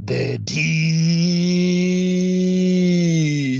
The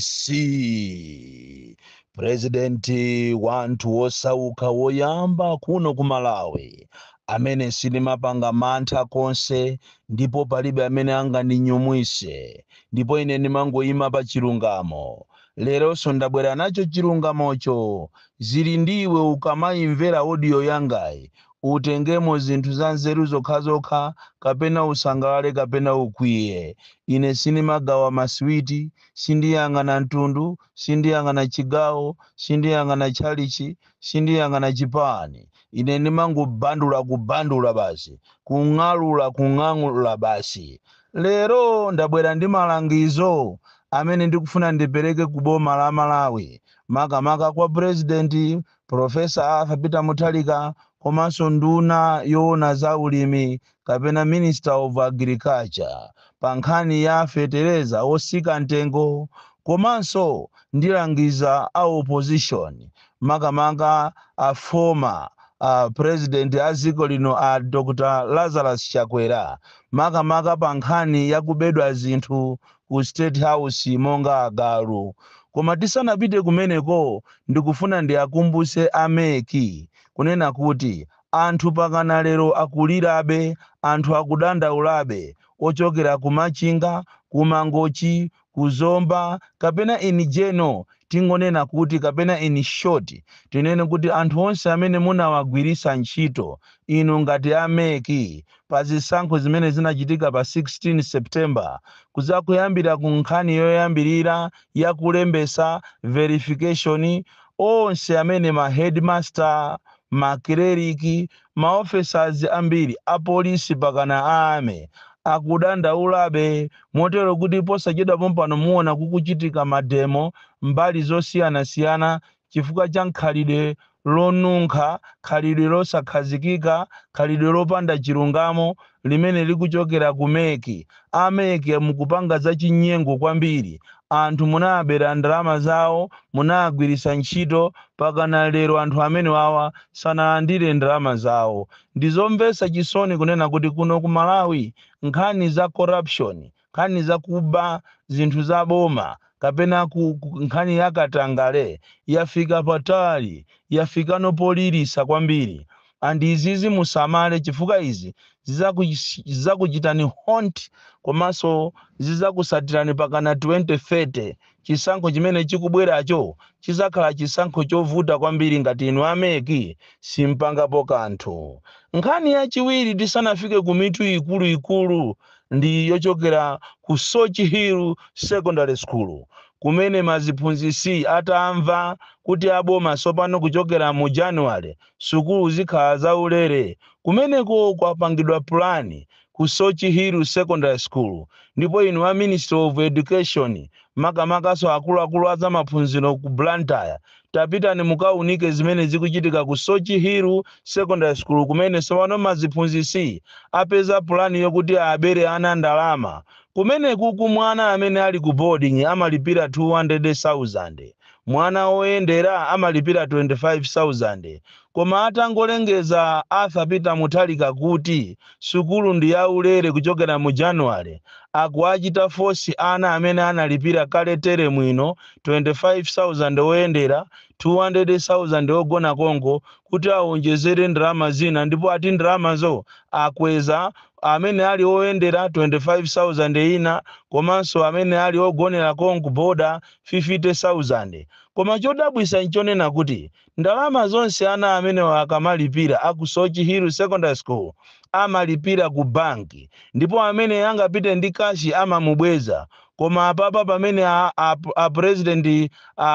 DC Presidenti wantu osauka woyamba kuno ku Malawi amene silimapanga mantha konse ndipo palibe amene angandinyumwise ndipo ine ndimangoyima pa chilungamo. Leronso ndabwera nacho chilungamocho zili ndiwe ukamayimvera audio yangayi utengemo zinthu za nzeru zokhazokha kapena usangalale kapena ukwiye. Ine sinimagawa maswiti, sindiyang'ana mtundu, sindiyang'ana chigawo, sindiyang'ana chalichi, sindiyang'ana chipani. Ine nimangobandula basi, kung'alula basi. Lero ndabwera ndi malangizo amene ndikufuna ndipereke ku boma la Malawi, makamaka kwa President Professor Arthur Peter Mutharika komanso nduna yoona za ulimi kapena Minister of Agriculture pa nkhani ya fetereza osika ntengo, komanso ndilangiza a opposition makamaka a former president a dziko lino a Dr. Lazarus Chakwera makamaka pa nkhani ya kubedwa zinthu ku State House monga agalu. Koma tisanapite kumeneko ndikufuna ndiakumbuse ameki kunena kuti anthu pakana lero akulirabe, anthu akudandaulabe ochokera kumachinga, kumangochi, kuzomba kapena inijeno tingonena kuti kapena in short tinene kuti anthu onse amene munawagwirisa ntchito inu ngati ameki pa zisankho zimene zinachitika pa 16 September kuzakuyambira ku nkhani yoyambirira ya kulembesa verification, onse amene ma headmaster, makleriki, maofficers ambiri apolisi pakana ame akudandaulabe motero kuti posachedwa pompano muona kukuchitika mademo mbali zosiyana-siyana chifukwa cha nkhalidwe lonunkha, khalidwe losakhazikika, khalidwe lopanda chilungamo limene likuchokera kumeki. Ameki mukupanga za chinyengo kwambiri, anthu munabera ndalama zawo, munagwirisa ntchito pakana lero anthu amene wawa sanalandire ndalama zawo. Ndizomvesa chisoni kunena kuti kuno ku Malawi nkhani za corruption, nkhani za kuba zinthu za boma kapena nkhani ya katangale yafika patali, yafika nopolirisa kwambiri. Andi izizi musamale chifukwa izi zizakuchitani haunt komanso zizakusatirani pakana 2030. Chisankho chimene chikubweracho chizakhala chisankho chovuta kwambiri ngati inu ameki simpangapo kanthu. Nkhani yachiwiri tisanafike ku mitu ikulu ndi yochokera ku Sochi Hill Secondary School kumene maziphunzisi atamva kuti aboma sopano kuchokera mu January sukulu zikhala zaulere. Kumeneko kwapangidwa plani ku Sochi Hill Secondary School ndipo inu wa Minister of Education makamakaso akuluakulu aza maphunziro ku Blantyre tapita ni mukaunike zimene zikuchitika ku Sochi Hill Secondary School kumene sopano maziphunzisi apeza plani yokuti abere ana ndalama. Kumene kuku mwana amene ali ku boarding amalipira 200,000, mwana oyendera amalipira 25,000. Koma atangolengeza Arthur Peter Mutharika kuti sukulu ndi yaulere kuchokera mu January, akuachita force ana amene analipira kale tere mwino 25,000 oyendera, 200,000 ogona Kongo kuti aonjezere ndalama zina, ndipo ati ndalamazo akweza amene ali oyendera 25,000 ina komanso amene ali ogonera Kongo boda 50,000. Koma chodabwisa nchonena kuti ndalama zonse ana amene akamalipira aku Sochi Hill Secondary School amalipira ku banki, ndipo amene angapite ndi kashi amamubweza. Koma apapa pamene a President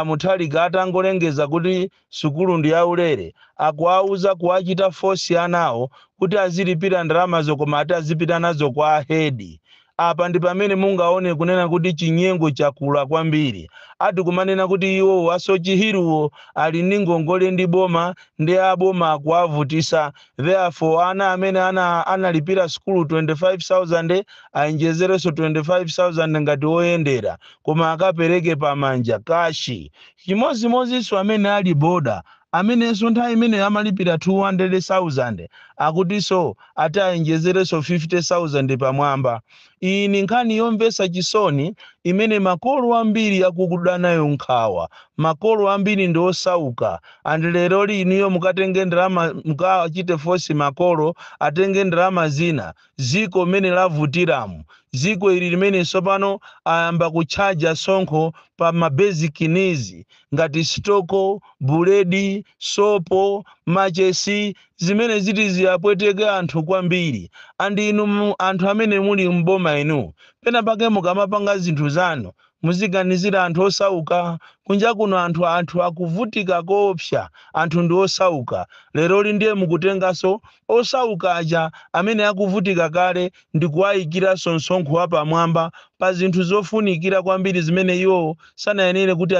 Mutharika atangolengeza kuti sukulu ndi yaulere akuauza kuachita force anawo kuti azilipira ndalamazo koma ati azipita nazo kwa head. Apa ndi pamene mungaone kunena kuti chinyengo chakula kwambiri. Ati kumanena kuti iwo Asochi Hill ali ndi ngongole ndi boma ndi aboma akuavutisa. Therefore ana amene analipira sukulu 25,000 aonjezereso 25,000 ngati oyendera koma akapereke pamanja kashi. Chimozimozinso amene ali boda amenenso nthawi imene amalipira 200,000 akutiso ati aonjezereso 50,000 pamwamba. Iyi ni nkhani yomvetsa chisoni imene makolo ambiri akukuda nayo nkhawa. Makolo ambiri ndi osauka, andi lero liniyo mukatenge ndalama mukachite fosi makolo atenge ndalama zina ziko mene lavutiramu. Ziko ili limene sopano ayamba kuchaja sonkho pa mabasic needs ngati stoko, buledi, sopo, machesi, zimene ziti ziyapweteke anthu kwambiri. Andi inu anthu amene muli mboma inu pena pake mukamapanga zinthu zanu muziganizira anthu osauka. Kunja kuno anthu akuvutika koopsa, anthu ndi osauka. Lero ndiye mukutengaso osauka aja amene akuvutika kale ndi kuwayikiraso msonkho apamwamba pa zinthu zofunikira kwambiri zimene iwo sanayenere kuti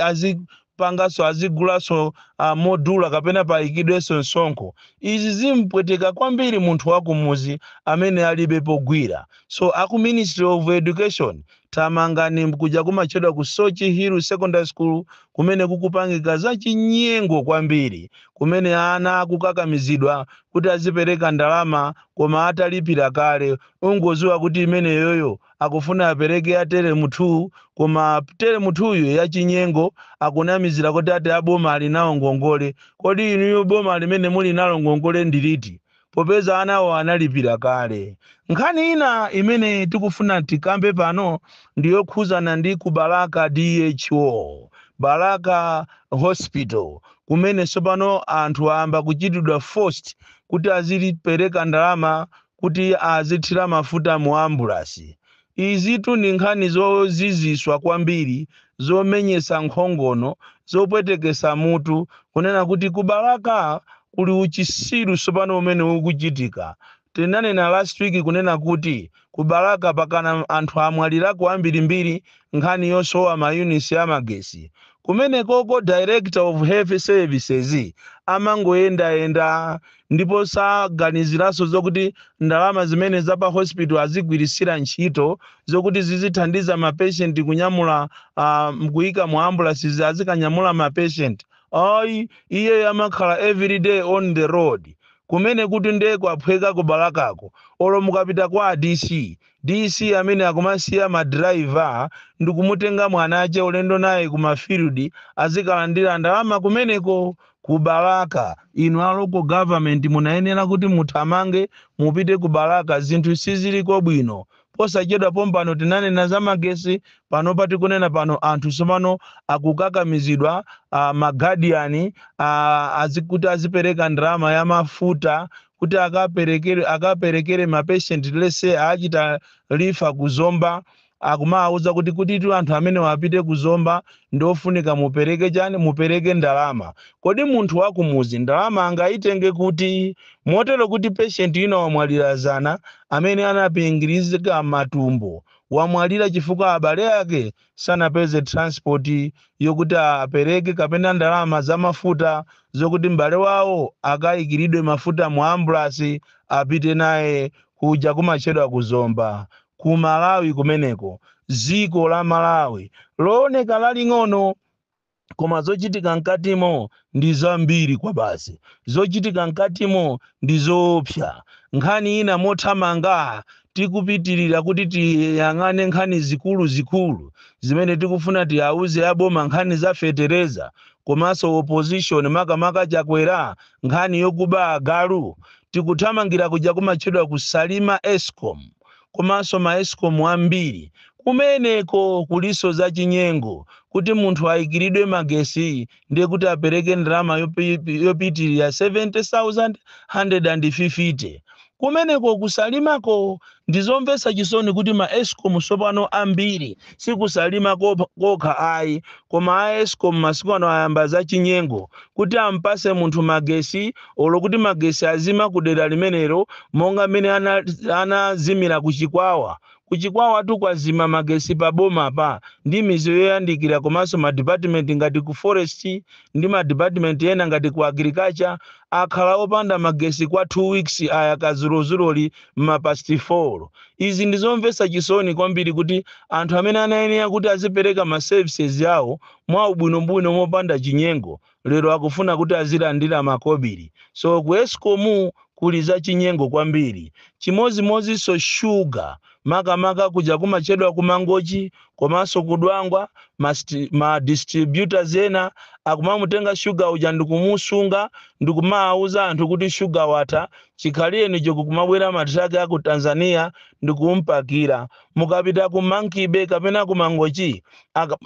azipangaso azigulaso modula kapena payikidwenso msonkho. Izi zimpweteka kwambiri munthu wakumuzi amene alibe pogwira. So aku Ministry of Education tamangani kuja kumachedwa ku Sochi Hill Secondary School kumene kukupangika za chinyengo kwambiri, kumene ana akukakamizidwa kuti azipereka ndalama koma atalipira kale. Ungoziwa kuti imene yoyo akufuna apereke ya teremu 2 koma teremu 2 ya chinyengo akunamizira kuti ati aboma ali nawo ngongole. Kodi inuyo boma limene muli nalo ngongole ndiliti popeza anawo analipira kale? Nkhani ina imene tikufuna tikambe pano ndiyokhuzana ndi ku Baraka DHO, Baraka Hospital, kumene sopano anthu amba kuchitidwa forced kuti azilipereka ndalama kuti azithira mafuta mu ambulasi. Izitu ni nkhani zoziziswa kwambiri, zomenyesa nkhongono, zopwetekesa mutu, kunena kuti ku Baraka kuli uchisiru sopano umene ukuchitika. Tinanena last week kunena kuti ku Baraka pakana anthu amwalirako ambirimbiri nkhani yosowa mayunisi ya magesi. Kumene koko Director of Health Services amangoyenda ndipo saganiziraso zokuti ndalama zimene zapa hospital azigwirisira ntchito zokuti zizithandiza mapatient kunyamula mkuyika mu ambulance azikanyamula mapatient. Ayi, iye amakhala every day on the road. Kumene kuti ndeko aphweka ku Barakako olo mukapita kwa DC amene akumasiya madriver ndi kumutenga mwana ache ulendo naye ku mafield azikalandira ndalama kumeneko ku Baraka. Inu a local government munayenera kuti muthamange mupite ku Baraka, zinthu siziliko bwino. Posachedwa pompano tinanena za magesi, pano pati kunena pano anthu sopano akukakamizidwa magadiani azikuti azipereka ndalama ya mafuta kuti akaperekere mapatient lese achita lifa kuzomba. Akumauza kuti anthu amene wapite kuzomba ndofunika mupereke chani, mupereke ndalama. Kodi munthu wakumuzi ndalama angaitenge kuti? Motero kuti patient ina wamwalira zana amene anapingirizika matumbo, wamwalira chifukwa abale ake sanapeze transport yokuti apereke kapena ndalama za mafuta zokuti mbale wawo akayikiridwe mafuta mu ambulance apite naye kuja kumachedwa kuzomba. Ku Malawi kumeneko, ziko la Malawi looneka laling'ono koma zochitika mkatimo ndi zambiri kwa basi. Zochitika mkatimo ndi zoopsa. Nkhani ina mothamanga tikupitirira kuti tiyang'ane nkhani zikulu zimene tikufuna tiyauze aboma, nkhani za fetereza komanso opposition makamaka Chakwera, nkhani yokuba agalu. Tikuthamangira kuja kumachedwa kusalima Eskom komanso ma Eskom ambiri kumeneko kuliso za chinyengo kuti munthu ayikiridwe magesi ndiye kuti apereke ndalama yopitirira 70,150. Kumeneko kusalimako ndizomvetsa chisoni kuti ma Eskom sopano ambiri sikusalima kokha ayi, koma a Eskom masiku ano ayamba za chinyengo kuti ampase munthu magesi olo kuti magesi azima kudera limenero monga mene anazimira kuchikwawa. Kuchikwawa tu kwazima magesi pa boma pa ndi mizi yoyandikira komanso ma department ngati ku forest ndi ma department ena ngati ku agriculture akhala opanda magesi kwa 2 weeks aya kazulozuloli mapast 4. Izi ndizomvetsa chisoni kwambiri kuti anthu amene anayenera kuti azipereka ma services yawo mwa ubwinobwino mopanda chinyengo lero akufuna kuti azilandira makobiri. So ku Eskom kuli za chinyengo kwambiri. chimodzimodzi so sugar makamaka kuja kumachedwa kumangochi komanso kudwangwa ma distributors ena akumamutenga sugar uja ndikumusunga ndikumauza anthu kuti sugar wata chikhaliyeni kumabwera matraki aku Tanzania ndikumpakira mukapita ku Monkey Bay kapena ku Mangochi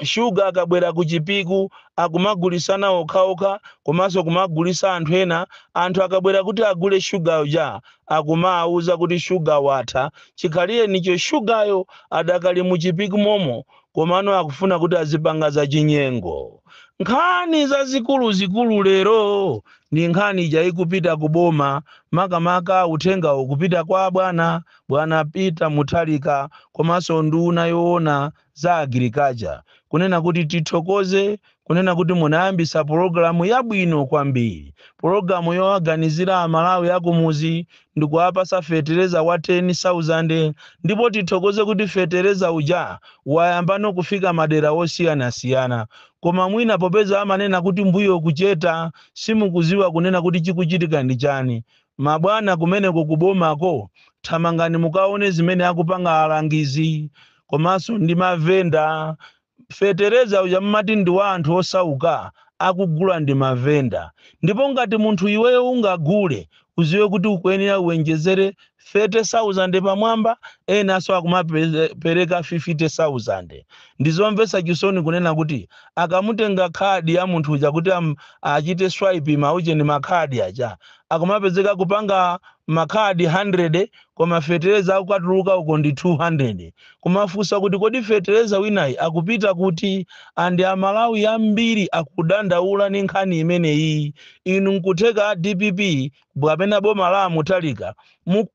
sugar akabwera ku Chipiku akumagulisana okhaokha komanso kumagulisa anthu ena anthu akabwera kuti agule sugar uja akumauza kuti sugar wata chikhaliyeni sugar yo adakali mu Chipiku momo komano akufuna kuti azipanga za chinyengo. Nkhani za zikulu lero ni nkhani ija ikupita kuboma makamaka uthenga ukupita kwa bwana Peter Mutharika komanso nduna yoona za agriculture kunena kuti tithokoze kunena kuti munayambisa programu yabwino kwambiri programu yowaganizira Amalawi akumuzi ndikuwapasa fetereza wa 10,000 ndipo tithokoze kuti fetereza uja wayambano kufika madera osiyana koma mwina popeza amanena kuti mbuyo kucheta simukuziwa kunena kuti chikuchitika ndi chani. Mabwana kumeneko kubomako thamangani mukaone zimene akupanga alangizi komanso ndi mavenda fetereza uja mmati ndi wa anthu osauka akugula ndi mavenda ndipo ngati munthu iweyo ungagule uziwe kuti ukuyenera uwenjezere 30,000 pamwamba enaso akumapereka 50,000 ndizomvesa chisoni kunena kuti akamutenga khadi ya munthu uja kuti achite swipe mauche ni makhadi aja akumapezeka kupanga makhadi 100 koma fetereza akukatuluka uko ndi 200 kumafusa kuti kodi fetereza winayi akupita kuti andi Amalawi ambiri akudandaula ni nkhani imeneyi inu nkutheka DPP bwapena boma la Mutharika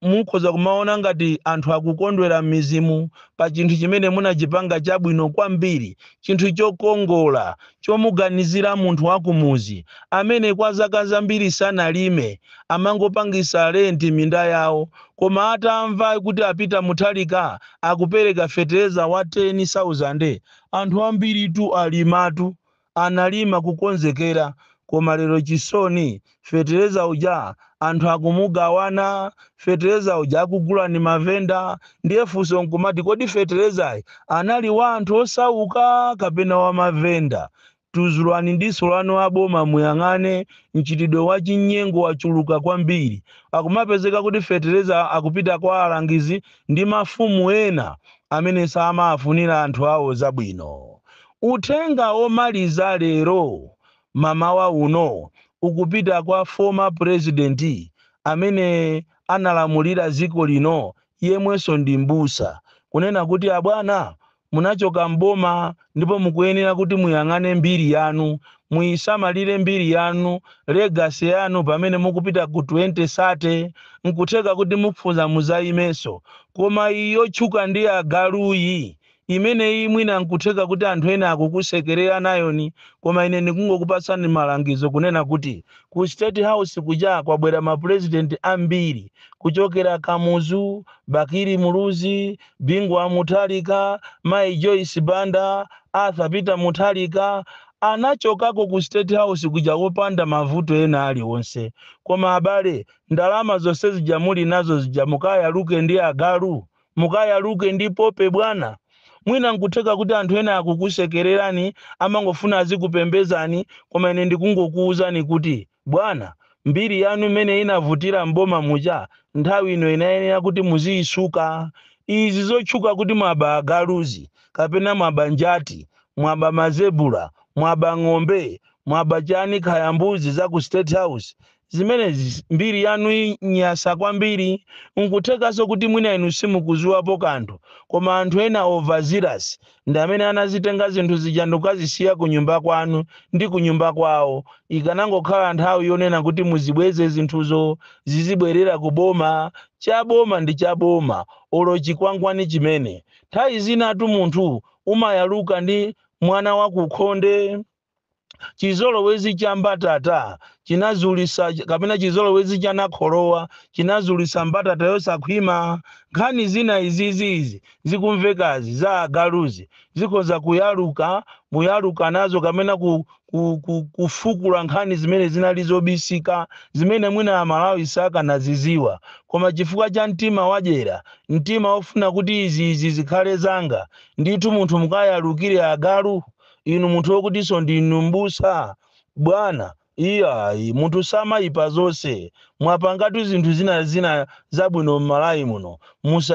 mukhoza kumaona ngati anthu akukondwera mizimu pa chinthu chimene munachipanga chabwino kwambiri chinthu chokongola chomuganizira munthu wakumuzi amene kwa zaka zambiri sanalime amangopangisa renti minda yawo koma atamva kuti apita Mutharika akupereka fetereza wa 10,000 anthu ambiri tu alimatu analima kukonzekera koma lero chisoni fetereza uja anthu akumugawana fetereza uja akugula ni mavenda ndiye funso nkumati kodi fetereza anali wa anthu osauka kapena wa mavenda. Tuzulwani ndiso lano aboma muyang'ane mchitidwe wa chinyengo wachuluka kwambiri akumapezeka kuti fetereza akupita kwa alangizi ndi mafumu ena amene samafunira anthu awo zabwino. Uthenga omaliza lero mamawa uno ukupita kwa former president amene analamulira ziko lino yemweso ndi mbusa kunena kuti abwana munachoka mboma ndipo mukuyenera kuti muyang'ane mbiri yanu muyisamalire mbiri yanu legacy yanu pamene mukupita ku 2030 nkutheka kuti mupfuza muzaimeso koma iyo chuka ndi agaluyi imene mwina nkutheka kuti anthu ena akukusekerera nayoni koma ine ndikungokupasani malangizo kunena kuti ku State House kuja kwabwera ma president ambiri kuchokera Kamuzu, Bakiri Muluzi, Bingwa Mutharika, Mai Joyce Banda, Arthur Peter Mutharika anachokako ku State House kuja kupanda mavuto ena aliwonse koma abale ndalama zonse zijamuli nazo zijamukaya luke ndi agalu mukaya luke ndi pope bwana mwina nkutheka kuti anthu ena akukusekererani amangofuna azikupembezani koma ine ndikungokuuzani kuti bwana mbiri yanu imene inavutira mboma muja nthawi ino inayenera kuti muziyisuka izi zochuka kuti mwaba agaluzi kapena mwaba njati mwaba mazebula mwaba ng'ombe mwaba chani khaya mbuzi za ku State House zimene mbiri yanu nyasa kwambiri nkuthekaso kuti mwina inu simukuziwapo kanthu koma anthu ena overzealous ndi amene anazitenga zinthu zija ndikukazisiya ku nyumba kwanu ndi ku nyumba kwawo ikanangokhala nthawi yonena kuti muzibweze zinthuzo zizibwerera kuboma chaboma ndi chaboma olo chikwangwani chimene nthawi zinatu munthu umayaluka ndi mwana wa kukhonde chizolowezi cha mbatata chinazulisa kapena chizolowezi cha nakholowa chinazulisa mbatata yosakhwima. Nkhani zina izizi zikumvekazi za agaluzi zikhoza muyaluka nazo kapena kufukula nkhani zimene zinali zobisika zimene mwina Amalawi sakanaziziwa, koma chifukwa cha mtima wadyera, mtima ofuna kuti izi zikhale zanga, ndithu munthu mukayalukire agalu. Inu munthu wokutinso ndinu mbusa bwana, iyayi munthu samayipa zonse. Mwapangatu zinthu zina zabwino m'Malawi muno,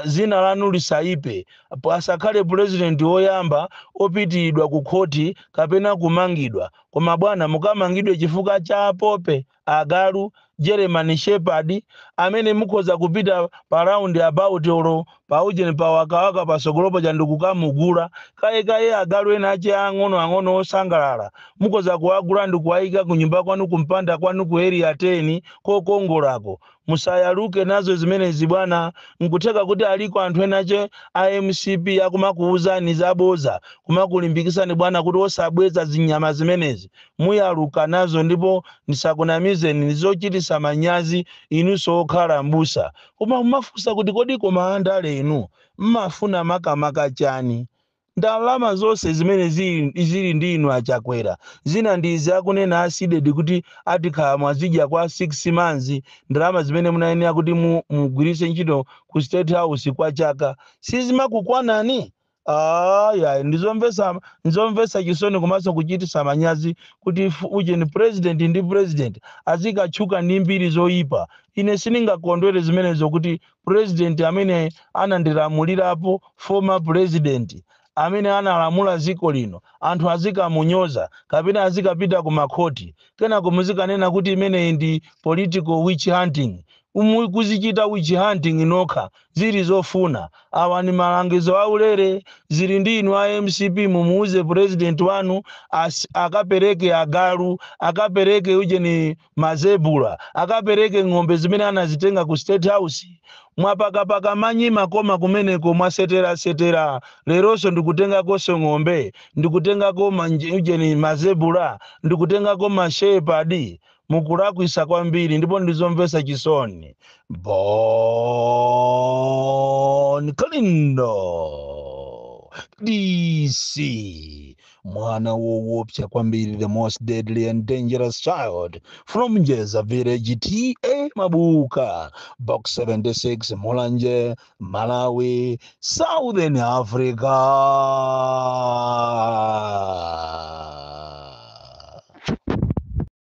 zina lanu lisayipe. Pasakhale president woyamba opitiridwa ku khoti kapena kumangidwa, koma bwana mukamangidwe chifukwa cha apope agalu German Shepherd amene mukhoza kupita pa round about olo paujeni pa wakawaka pasogolopo cha ndikukamugula kaye agalu ena ache ang'ono osangalala mukhoza kuwagula ndikuwayika kunyumba kwanu kumpanda kwanu ku area 10 kokongolako. Musayaluke nazo zimenezi bwana, nkutheka kuti aliko anthu enache AMCP akumakuuzani zaboza kumakulimbikisani bwana kuti osabweza zinyama zimenezi. Muyaluka nazo ndipo nisakunamizeni nizochitisa manyazi inunso okhala mbusa. Koma mumafunsa kuti kodi koma andale inu mmafuna makamaka chani? Ndalama zonse zimene zili ndi inu achakwera zina ndizi akunena asidedi kuti atikhala mwazidya kwa 6 months, ndalama zimene munayenera kuti mugwirise ntchito ku State House kwa chaka sizimakukwanani. Ya ndizomvesa chisoni komanso kuchitisa manyazi kuti ujeni president ndi president azikatchuka ndi mbiri zoyipa. Ine siningakondwere zimene zokuti president amene anandilamulirapo former president amene analamula ziko lino anthu azikamunyoza kapena azikapita ku makhoti kenako muzikanena kuti imene ndi political witch hunting. Kuzichita witch hunting nokha zili zofuna. Awa ni malangizo aulere zili ndi inu AMCP. Mumuuze president wanu akapereke agalu, akapereke ujeni mazebula, akapereke ng'ombe zimene anazitenga ku State House. Mwapakapaka manyi makoma kumeneko mwasetera leroso ndikutengako ng'ombe, ndikutengako ujeni mazebula, ndikutengako mashepherd. Mukulakwisa kwambiri ndipo ndizomvesa chisoni. Bon Kalindo DC mwana woopsa kwambiri, the most deadly and dangerous child from Njeza village TA Mabuka, box 76 Mulanje, Malawi, Southern Africa.